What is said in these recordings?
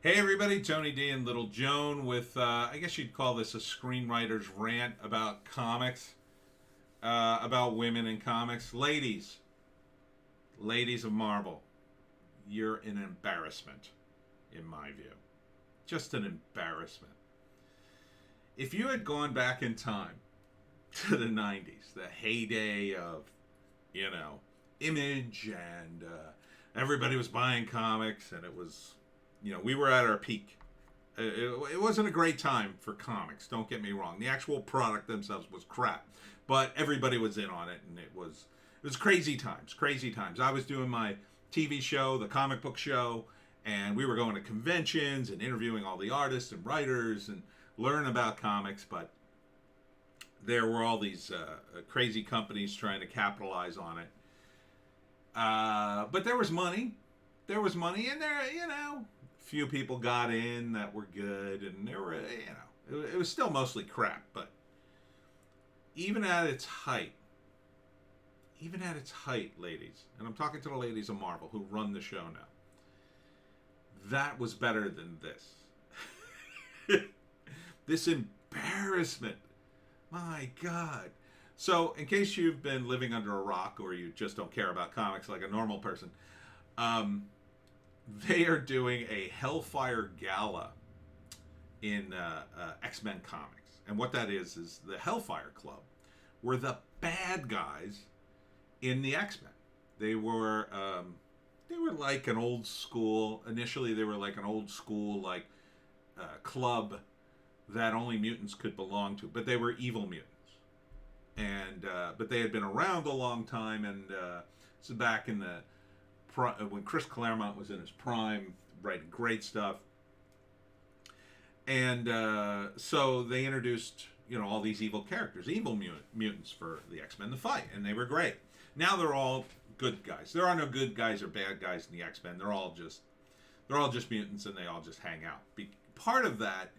Hey everybody, Tony D and Little Joan with, I guess you'd call this a screenwriter's rant about comics, about women in comics. Ladies of Marvel, you're an embarrassment, in my view. Just an embarrassment. If you had gone back in time to the 90s, the heyday of, you know, Image and everybody was buying comics and it was, we were at our peak. It wasn't a great time for comics, don't get me wrong. The actual product themselves was crap, but everybody was in on it, and it was crazy times, crazy times. I was doing my TV show, the comic book show, and we were going to conventions and interviewing all the artists and writers and learn about comics, but there were all these crazy companies trying to capitalize on it. But there was money. And few people got in that were good, and there were, it was still mostly crap. But even at its height, ladies, and I'm talking to the ladies of Marvel who run the show now, that was better than this. This embarrassment. My God. So, in case you've been living under a rock or you just don't care about comics like a normal person, they are doing a Hellfire Gala in X-Men Comics. And what that is the Hellfire Club were the bad guys in the X-Men. They were like an old school, initially they were like an old school club that only mutants could belong to, but they were evil mutants. And but they had been around a long time, and this is back in the when Chris Claremont was in his prime, writing great stuff. And so they introduced all these evil characters, evil mutants for the X-Men to fight, and they were great. Now they're all good guys. There are no good guys or bad guys in the X-Men. They're all just mutants, and they all just hang out. Part of that,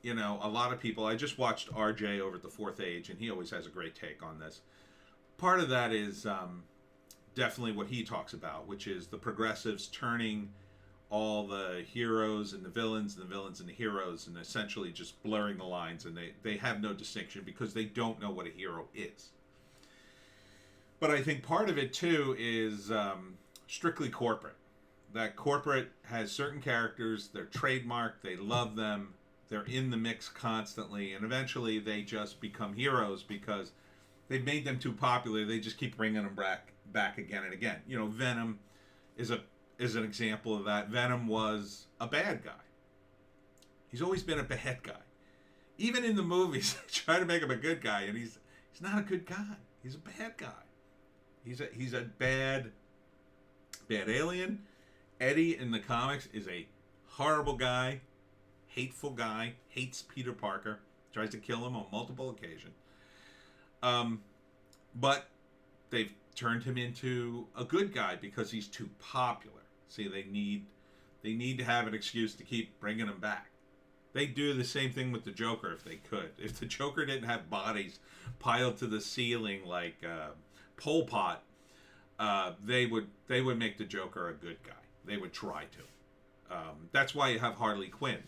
a lot of people. I just watched RJ over at the Fourth Age, and he always has a great take on this. Part of that is definitely what he talks about, which is the progressives turning all the heroes and the villains and the heroes, and essentially just blurring the lines, and they have no distinction because they don't know what a hero is. But I think part of it too is strictly corporate. That corporate has certain characters, they're trademarked, they love them, they're in the mix constantly, and eventually they just become heroes because they've made them too popular. They just keep bringing them back again and again. Venom is an example of that. Venom was a bad guy. He's always been a bad guy. Even in the movies, they try to make him a good guy, and he's not a good guy. He's a bad guy. He's a bad alien. Eddie in the comics is a horrible guy, hateful guy, hates Peter Parker, tries to kill him on multiple occasions. But they've turned him into a good guy because he's too popular. See, they need to have an excuse to keep bringing him back. They do the same thing with the Joker if they could. If the Joker didn't have bodies piled to the ceiling like Pol Pot, they would make the Joker a good guy. They would try to. That's why you have Harley Quinn.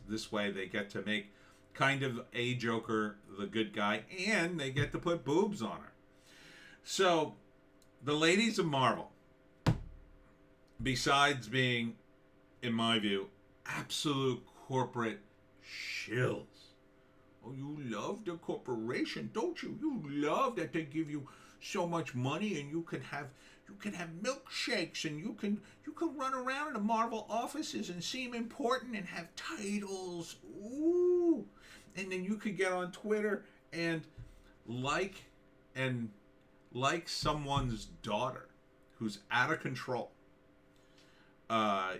This way they get to make kind of a Joker the good guy, and they get to put boobs on her. So, the ladies of Marvel, besides being, in my view, absolute corporate shills. Oh, you love the corporation, don't you? You love that they give you so much money, and you can have milkshakes, and you can run around in the Marvel offices and seem important and have titles. Ooh. And then you could get on Twitter and like someone's daughter who's out of control.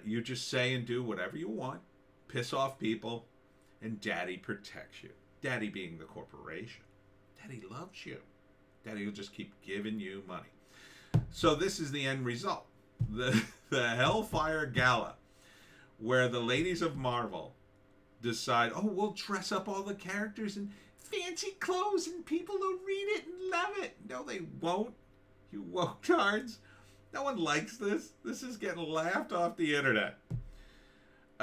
You just say and do whatever you want, piss off people, and Daddy protects you. Daddy being the corporation. Daddy loves you. Daddy will just keep giving you money. So this is the end result. The Hellfire Gala, where the ladies of Marvel decide, we'll dress up all the characters in fancy clothes and people will read it and love it. No, they won't. You woketards. No one likes this. This is getting laughed off the internet.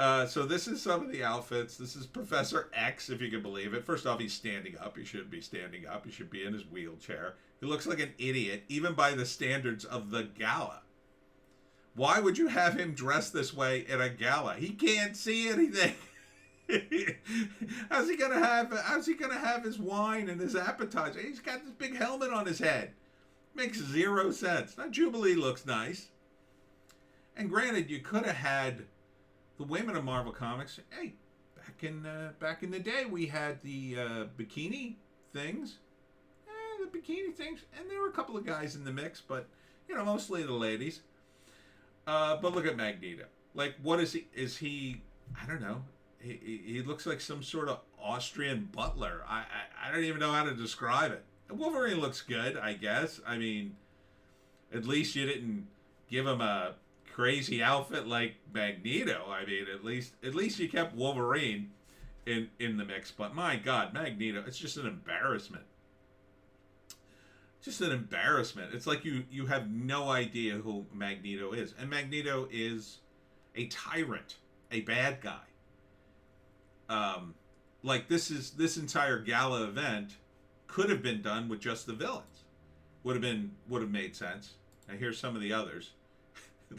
So this is some of the outfits. This is Professor X, if you can believe it. First off, he's standing up. He should be standing up. He should be in his wheelchair. He looks like an idiot, even by the standards of the gala. Why would you have him dressed this way at a gala? He can't see anything. How's he gonna have his wine and his appetizer? He's got this big helmet on his head. Makes zero sense. Now Jubilee looks nice. And granted, you could have had the women of Marvel Comics. Hey, back in the day, we had the bikini things. The bikini things, and there were a couple of guys in the mix, but mostly the ladies. But look at Magneto. Like, what is he? Is he? I don't know. He looks like some sort of Austrian butler. I don't even know how to describe it. Wolverine looks good, I guess. I mean, at least you didn't give him a crazy outfit like Magneto. I mean, at least you kept Wolverine in the mix. But my God, Magneto, it's just an embarrassment. Just an embarrassment. It's like you have no idea who Magneto is. And Magneto is a tyrant, a bad guy. Like this entire gala event could have been done with just the villains. Would have made sense. And here's some of the others.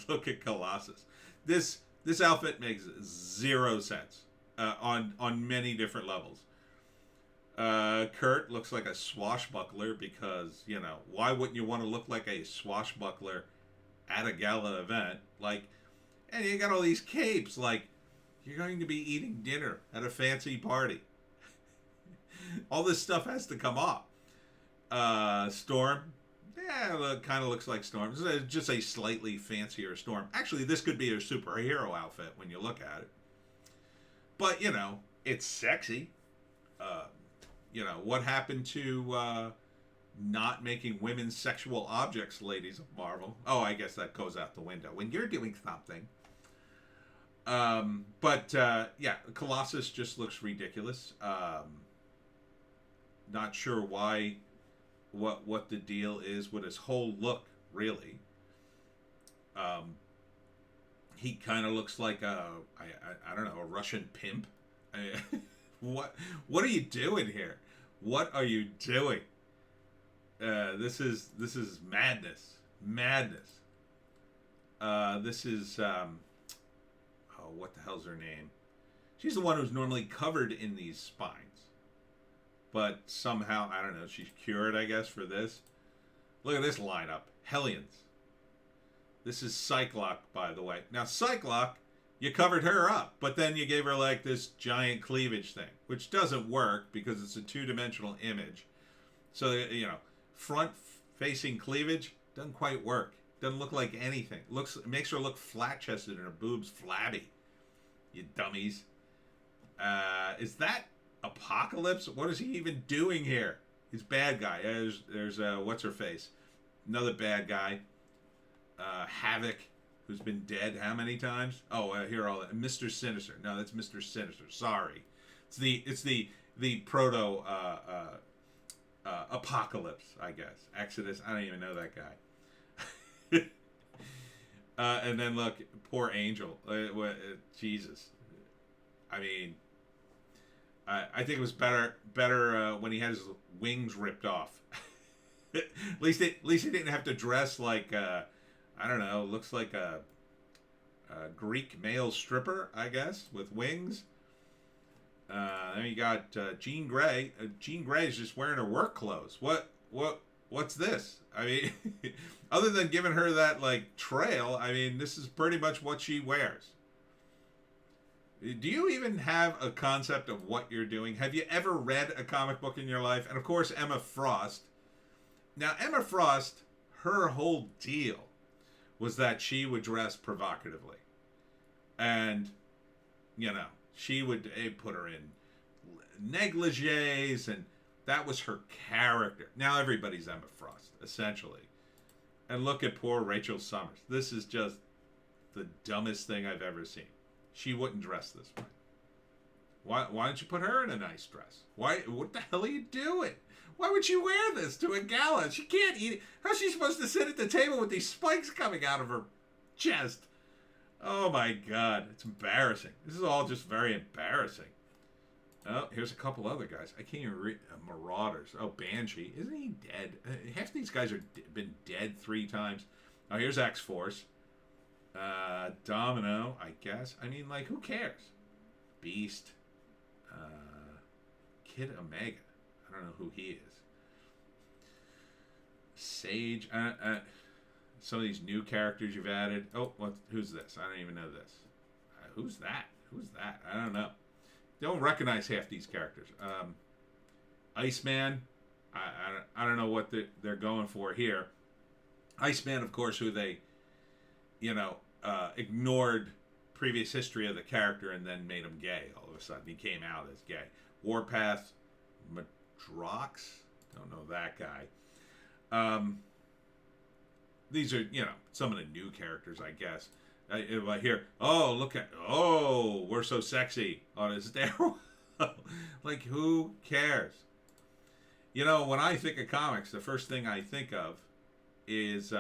Look at Colossus. This outfit makes zero sense on many different levels. Kurt looks like a swashbuckler because, why wouldn't you want to look like a swashbuckler at a gala event? Like, and you got all these capes, like, you're going to be eating dinner at a fancy party. All this stuff has to come off. Storm, kind of looks like Storm. It's just a slightly fancier Storm. Actually, this could be a superhero outfit when you look at it. But, it's sexy. What happened to not making women sexual objects, ladies of Marvel? Oh, I guess that goes out the window when you're doing something. Colossus just looks ridiculous. Not sure what the deal is with his whole look, really. He kind of looks like I don't know, a Russian pimp. What are you doing here? What are you doing? This is madness. This is what the hell's her name? She's the one who's normally covered in these spines, but somehow I don't know. She's cured, I guess, for this. Look at this lineup: Hellions. This is Cyclops, by the way. Now Cyclops, you covered her up, but then you gave her like this giant cleavage thing, which doesn't work because it's a two-dimensional image. So, front-facing cleavage doesn't quite work. Doesn't look like anything. Makes her look flat-chested and her boobs flabby. You dummies. Is that Apocalypse? What is he even doing here? He's bad guy. There's what's-her-face? Another bad guy. Havoc. Who's been dead how many times? Oh, here all that. Mr. Sinister. No, that's Mr. Sinister. Sorry, it's the proto Apocalypse, I guess. Exodus. I don't even know that guy. And then look, poor Angel. Jesus. I mean, I think it was better when he had his wings ripped off. At least he didn't have to dress like. I don't know, looks like a Greek male stripper, I guess, with wings. Then you got Jean Grey. Jean Grey is just wearing her work clothes. What's this? I mean, other than giving her that, like, trail, I mean, this is pretty much what she wears. Do you even have a concept of what you're doing? Have you ever read a comic book in your life? And, of course, Emma Frost. Now, Emma Frost, her whole deal was that she would dress provocatively. And, she would put her in negligees, and that was her character. Now everybody's Emma Frost, essentially. And look at poor Rachel Summers. This is just the dumbest thing I've ever seen. She wouldn't dress this way. Why don't you put her in a nice dress? What the hell are you doing? Why would she wear this to a gala? She can't eat it. How's she supposed to sit at the table with these spikes coming out of her chest? Oh my God, it's embarrassing. This is all just very embarrassing. Oh, here's a couple other guys. I can't even read. Marauders. Oh, Banshee. Isn't he dead? Half these guys are been dead 3 times. Oh, here's X-Force. Domino, I guess. I mean, like, who cares? Beast. Kid Omega. I don't know who he is. Sage. Some of these new characters you've added. Oh, who's this? I don't even know this. Who's that? Who's that? I don't know. Don't recognize half these characters. Iceman. I don't know what they're going for here. Iceman, of course, who they, ignored previous history of the character and then made him gay. All of a sudden, he came out as gay. Warpath, Madrox. Don't know that guy. These are, some of the new characters, I guess. If I hear, we're so sexy on a stairwell. Like, who cares? When I think of comics, the first thing I think of is,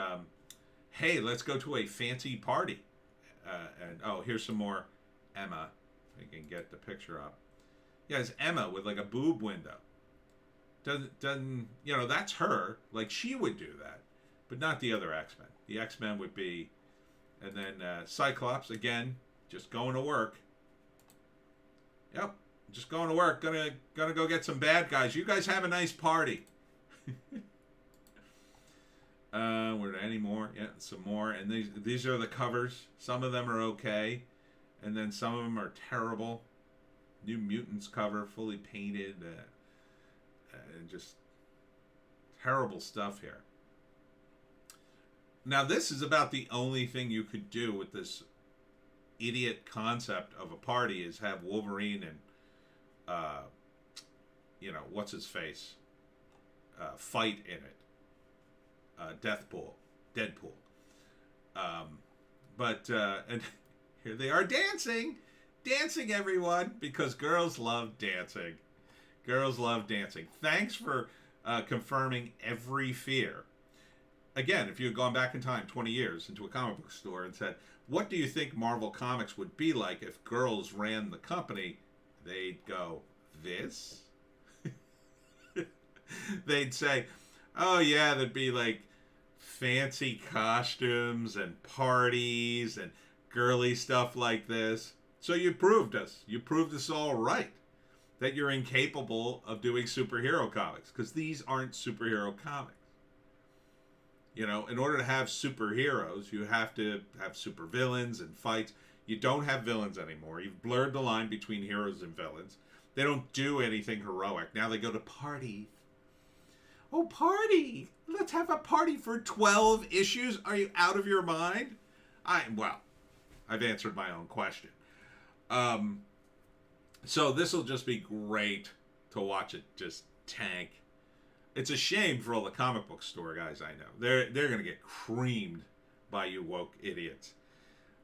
hey, let's go to a fancy party. Here's some more Emma. If I can get the picture up. Yeah, it's Emma with like a boob window. Doesn't that's her. Like, she would do that, but not the other X-Men. The X-Men would be, and then Cyclops again, just going to work. Yep, just going to work. Gonna go get some bad guys. You guys have a nice party. Were there any more? Yeah, some more. And these are the covers. Some of them are okay, and then some of them are terrible. New Mutants cover, fully painted, just terrible stuff here. Now, this is about the only thing you could do with this idiot concept of a party is have Wolverine and, what's his face, fight in it. Deadpool. And here they are dancing, everyone, because girls love dancing. Girls love dancing. Thanks for confirming every fear. Again, if you had gone back in time 20 years into a comic book store and said, what do you think Marvel Comics would be like if girls ran the company? They'd go, this? They'd say, oh yeah, there'd be like fancy costumes and parties and girly stuff like this. So you proved us. You proved us all right. That you're incapable of doing superhero comics. Because these aren't superhero comics. In order to have superheroes, you have to have supervillains and fights. You don't have villains anymore. You've blurred the line between heroes and villains. They don't do anything heroic. Now they go to parties. Oh, party! Let's have a party for 12 issues? Are you out of your mind? I've answered my own question. So this will just be great to watch it just tank. It's a shame for all the comic book store guys I know. They're going to get creamed by you woke idiots.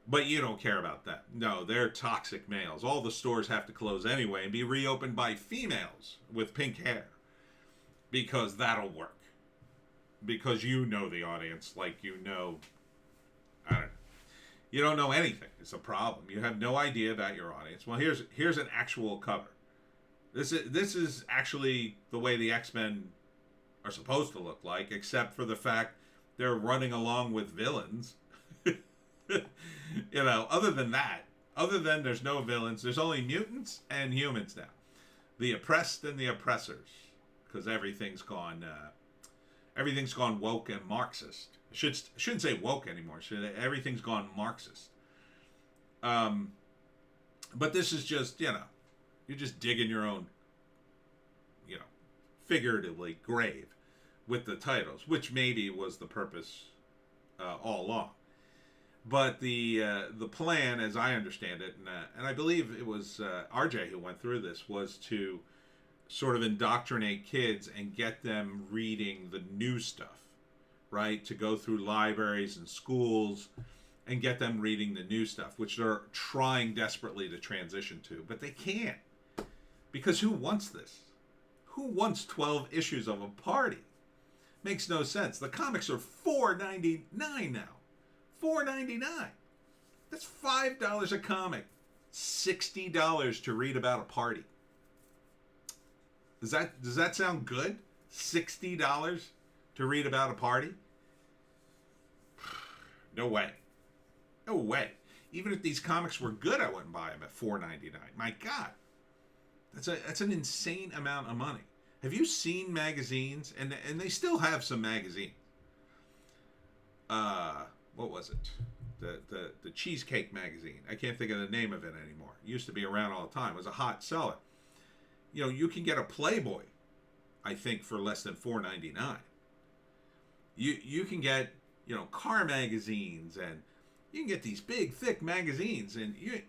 But you don't care about that. No, they're toxic males. All the stores have to close anyway and be reopened by females with pink hair. Because that'll work. Because you know the audience like I don't know. You don't know anything. It's a problem. You have no idea about your audience. Well, here's an actual cover. This is actually the way the X-Men are supposed to look like, except for the fact they're running along with villains. Other than that, there's no villains, there's only mutants and humans now. The oppressed and the oppressors, because everything's gone woke and Marxist. I shouldn't say woke anymore. Everything's gone Marxist. But this is just, you're just digging your own, figuratively, grave with the titles, which maybe was the purpose all along. But the plan, as I understand it, and I believe it was RJ who went through this, was to sort of indoctrinate kids and get them reading the new stuff, right? To go through libraries and schools and get them reading the new stuff, which they're trying desperately to transition to, but they can't. Because who wants this? Who wants 12 issues of a party? Makes no sense. The comics are $4.99 now. $4.99. That's $5 a comic. $60 to read about a party. Does that sound good? $60 to read about a party? No way. No way. Even if these comics were good, I wouldn't buy them at $4.99. My God. That's an insane amount of money. Have you seen magazines? And they still have some magazines. What was it? The Cheesecake magazine. I can't think of the name of it anymore. It used to be around all the time. It was a hot seller. You know, you can get a Playboy, I think, for less than $4.99. You can get, you know, car magazines, and you can get these big, thick magazines, and you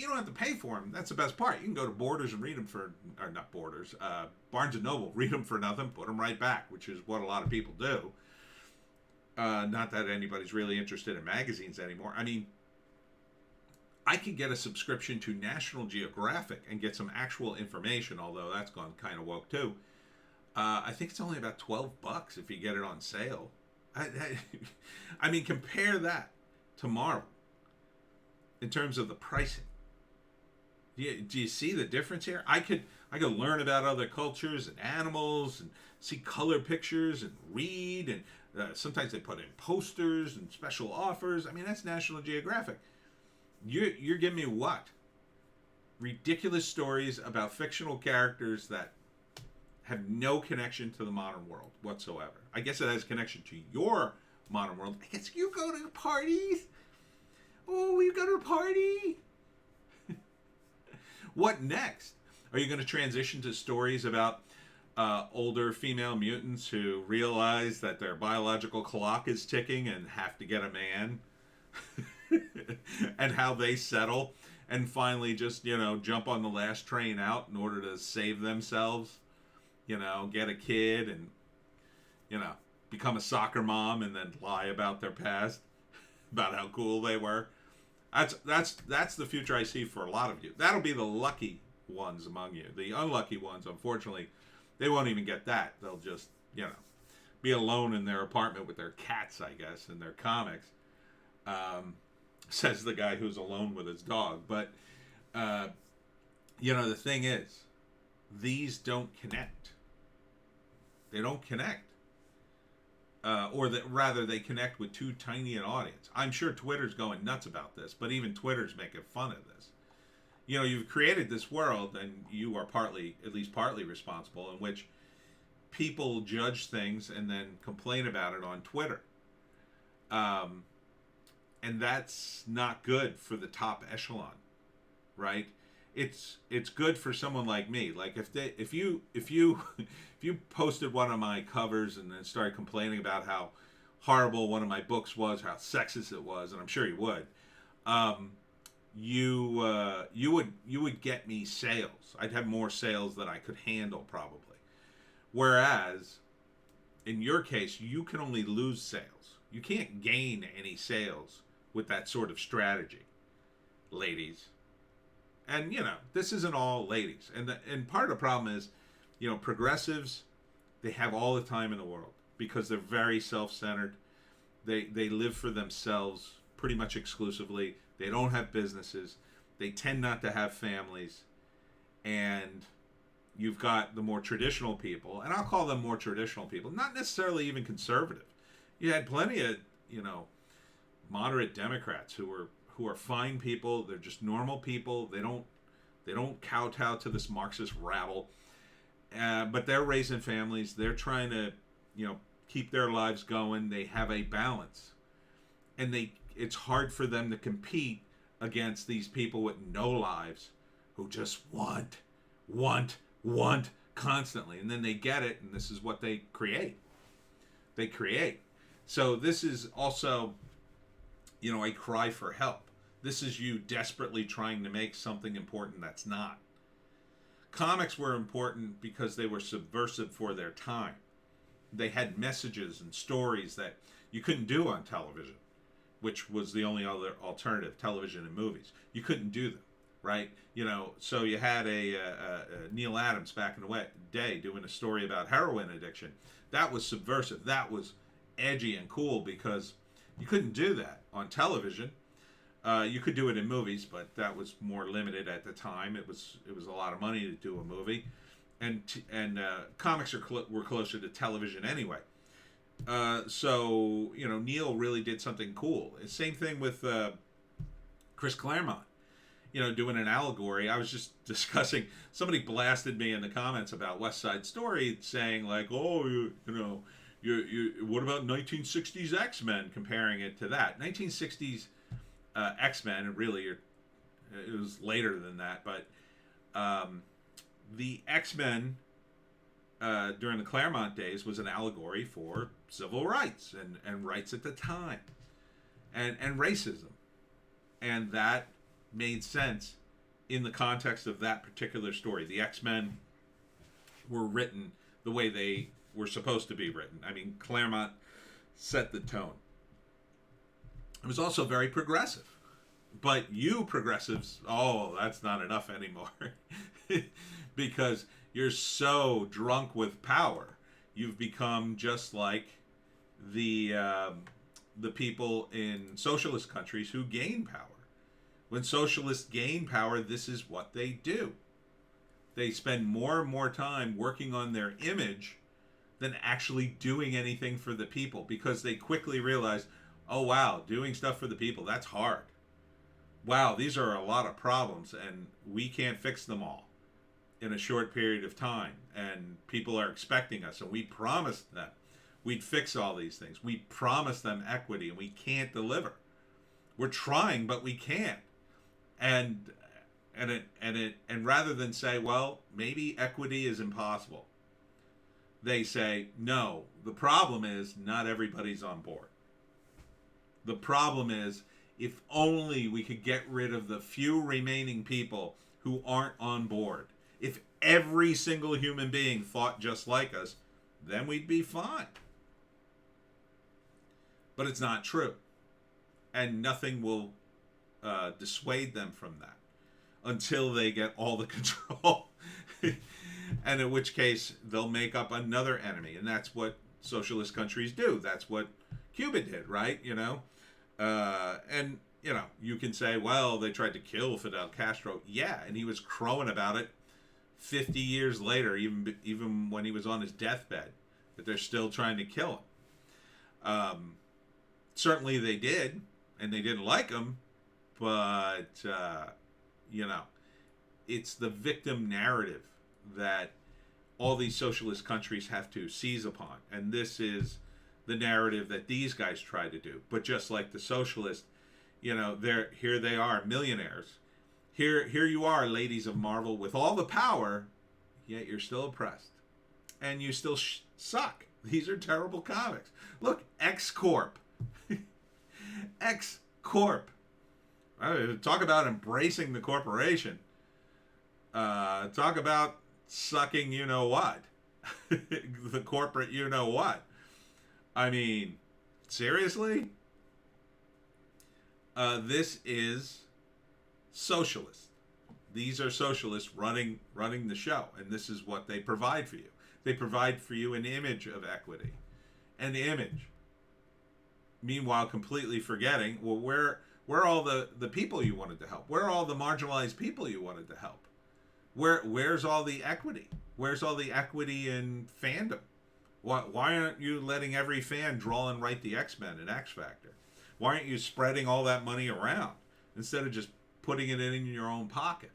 don't have to pay for them. That's the best part. You can go to Borders and read them for, or not Borders, Barnes and Noble, read them for nothing, put them right back, which is what a lot of people do. Not that anybody's really interested in magazines anymore. I mean, I could get a subscription to National Geographic and get some actual information, although that's gone kind of woke too. I think it's only about $12 if you get it on sale. I mean, compare that to Marvel in terms of the pricing. Do you see the difference here? I could learn about other cultures and animals and see color pictures and read, and sometimes they put in posters and special offers. I mean, that's National Geographic. You're giving me what? Ridiculous stories about fictional characters that have no connection to the modern world whatsoever. I guess it has connection to your modern world. I guess you go to parties. Oh, you go to a party. What next? Are you going to transition to stories about older female mutants who realize that their biological clock is ticking and have to get a man? And how they settle and finally just, you know, jump on the last train out in order to save themselves, you know, get a kid and, you know, become a soccer mom and then lie about their past, about how cool they were. That's the future I see for a lot of you. That'll be the lucky ones among you. The unlucky ones, unfortunately, they won't even get that. They'll just, you know, be alone in their apartment with their cats, I guess, and their comics. Says the guy who's alone with his dog. But, you know, the thing is, these don't connect. They don't connect. Or that rather, they connect with too tiny an audience. I'm sure Twitter's going nuts about this, but even Twitter's making fun of this. You know, you've created this world, and you are at least partly responsible, in which people judge things and then complain about it on Twitter. And that's not good for the top echelon, right? It's good for someone like me. Like if you posted one of my covers and then started complaining about how horrible one of my books was, how sexist it was, and I'm sure you would, you would get me sales. I'd have more sales than I could handle probably. Whereas in your case, you can only lose sales. You can't gain any sales with that sort of strategy, ladies. And, you know, this isn't all ladies. And part of the problem is, you know, progressives, they have all the time in the world because they're very self-centered. They live for themselves pretty much exclusively. They don't have businesses. They tend not to have families. And you've got the more traditional people, and I'll call them more traditional people, not necessarily even conservative. You had plenty of, you know, moderate Democrats who are fine people. They're just normal people. They don't kowtow to this Marxist rabble, but they're raising families. They're trying to, you know, keep their lives going. They have a balance, and it's hard for them to compete against these people with no lives who just want constantly, and then they get it, and this is what they create. So this is also, you know, a cry for help. This is you desperately trying to make something important that's not. Comics were important because they were subversive for their time. They had messages and stories that you couldn't do on television, which was the only other alternative, television and movies. You couldn't do them, right? You know, so you had a Neil Adams back in the day doing a story about heroin addiction. That was subversive. That was edgy and cool because you couldn't do that on television. You could do it in movies, but that was more limited at the time. It was a lot of money to do a movie, and comics were closer to television anyway. So Neil really did something cool. Same thing with Chris Claremont. Doing an allegory. I was just discussing. Somebody blasted me in the comments about West Side Story, saying like, "Oh, what about 1960s X-Men?" Comparing it to that 1960s X-Men. Really, it was later than that, but the X-Men during the Claremont days was an allegory for civil rights and rights at the time, and racism, and that made sense in the context of that particular story. The X-Men were written the way they were supposed to be written. I mean, Claremont set the tone. It was also very progressive. But you progressives, that's not enough anymore. Because you're so drunk with power. You've become just like the people in socialist countries who gain power. When socialists gain power, this is what they do. They spend more and more time working on their image than actually doing anything for the people, because they quickly realize, oh wow, doing stuff for the people, that's hard. Wow, these are a lot of problems and we can't fix them all in a short period of time. And people are expecting us, and we promised them we'd fix all these things. We promised them equity, and we can't deliver. We're trying, but we can't. And rather than say, well, maybe equity is impossible, they say, no, the problem is not everybody's on board. The problem is, if only we could get rid of the few remaining people who aren't on board. If every single human being thought just like us, then we'd be fine. But it's not true. And nothing will dissuade them from that until they get all the control. And in which case, they'll make up another enemy. And that's what socialist countries do. That's what Cuba did, right? And you can say, well, they tried to kill Fidel Castro. Yeah, and he was crowing about it 50 years later, even when he was on his deathbed, that they're still trying to kill him. Certainly they did, and they didn't like him, but it's the victim narrative that all these socialist countries have to seize upon, and this is the narrative that these guys try to do. But just like the socialists, here they are, millionaires. Here you are, ladies of Marvel, with all the power, yet you're still oppressed, and you still suck. These are terrible comics. Look, X-Corp. X-Corp. Talk about embracing the corporation. Talk about sucking you-know-what. The corporate you-know-what. I mean, seriously? This is socialist. These are socialists running the show, and this is what they provide for you. They provide for you an image of equity. An image. Meanwhile, completely forgetting, well, where are all the people you wanted to help? Where are all the marginalized people you wanted to help? Where's all the equity? Where's all the equity in fandom? Why aren't you letting every fan draw and write the X-Men and X Factor? Why aren't you spreading all that money around instead of just putting it in your own pocket?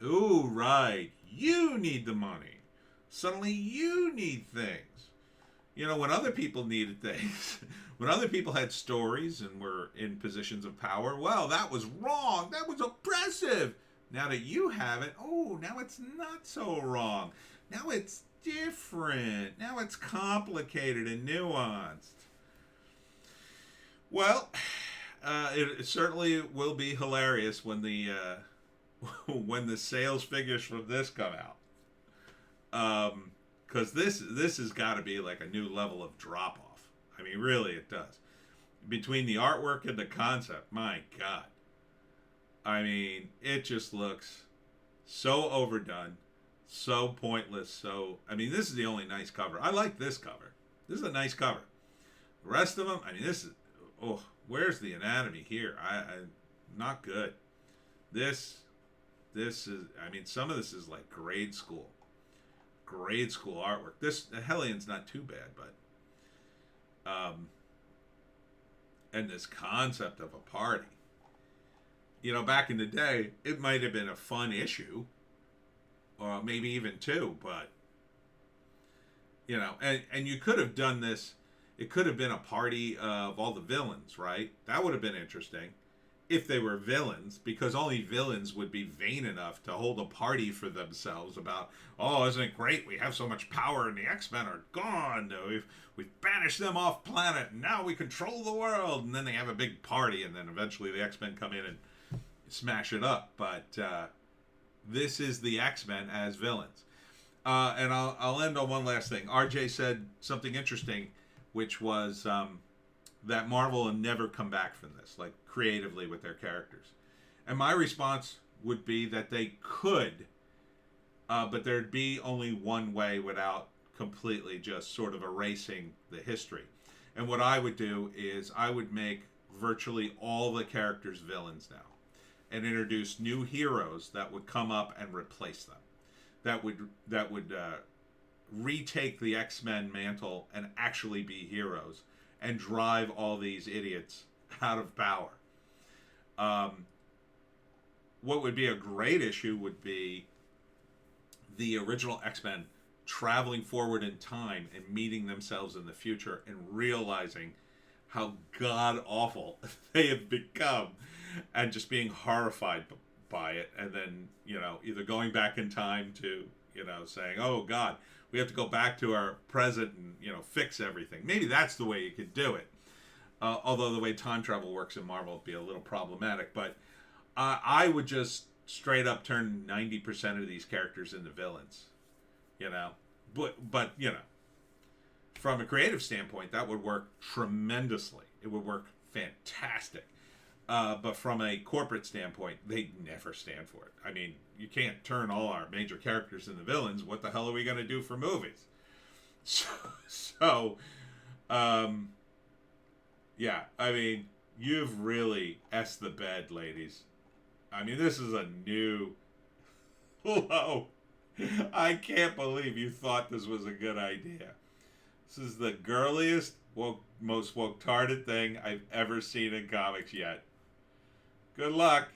Ooh, right. You need the money. Suddenly you need things. When other people needed things, when other people had stories and were in positions of power, well, that was wrong. That was oppressive. Now that you have it, now it's not so wrong. Now it's different. Now it's complicated and nuanced. This it certainly will be hilarious when the when the sales figures from this come out. Because this has got to be like a new level of drop off. I mean, really, it does. Between the artwork and the concept, my God. I mean, it just looks so overdone, so pointless. This is the only nice cover. I like this cover. This is a nice cover. The rest of them, this is oh, where's the anatomy here? I not good. This this is, I mean, some of this is like grade school artwork. This the Hellions not too bad, but and this concept of a party. You know, back in the day, it might have been a fun issue, or maybe even two, but you know, and you could have done this. It could have been a party of all the villains, right? That would have been interesting if they were villains, because only villains would be vain enough to hold a party for themselves about, oh, isn't it great? We have so much power, and the X-Men are gone. We've banished them off planet, and now we control the world. And then they have a big party, and then eventually the X-Men come in and smash it up. But this is the X-Men as villains. And I'll end on one last thing. RJ said something interesting, which was that Marvel will never come back from this, like creatively with their characters. And my response would be that they could, but there'd be only one way without completely just sort of erasing the history. And what I would do is I would make virtually all the characters villains now, and introduce new heroes that would come up and replace them. That would retake the X-Men mantle and actually be heroes and drive all these idiots out of power. What would be a great issue would be the original X-Men traveling forward in time and meeting themselves in the future and realizing how god-awful they have become and just being horrified by it, and then, you know, either going back in time to, you know, saying, oh god, we have to go back to our present and, you know, fix everything. Maybe that's the way you could do it. Although the way time travel works in Marvel would be a little problematic. But I would just straight up turn 90% of these characters into villains. You know? But, you know, from a creative standpoint, that would work tremendously. It would work fantastic. But from a corporate standpoint, they never stand for it. I mean, you can't turn all our major characters into villains. What the hell are we going to do for movies? So, yeah, I mean, you've really S the bed, ladies. I mean, this is a new low. I can't believe you thought this was a good idea. This is the girliest, most woke-tarded thing I've ever seen in comics yet. Good luck.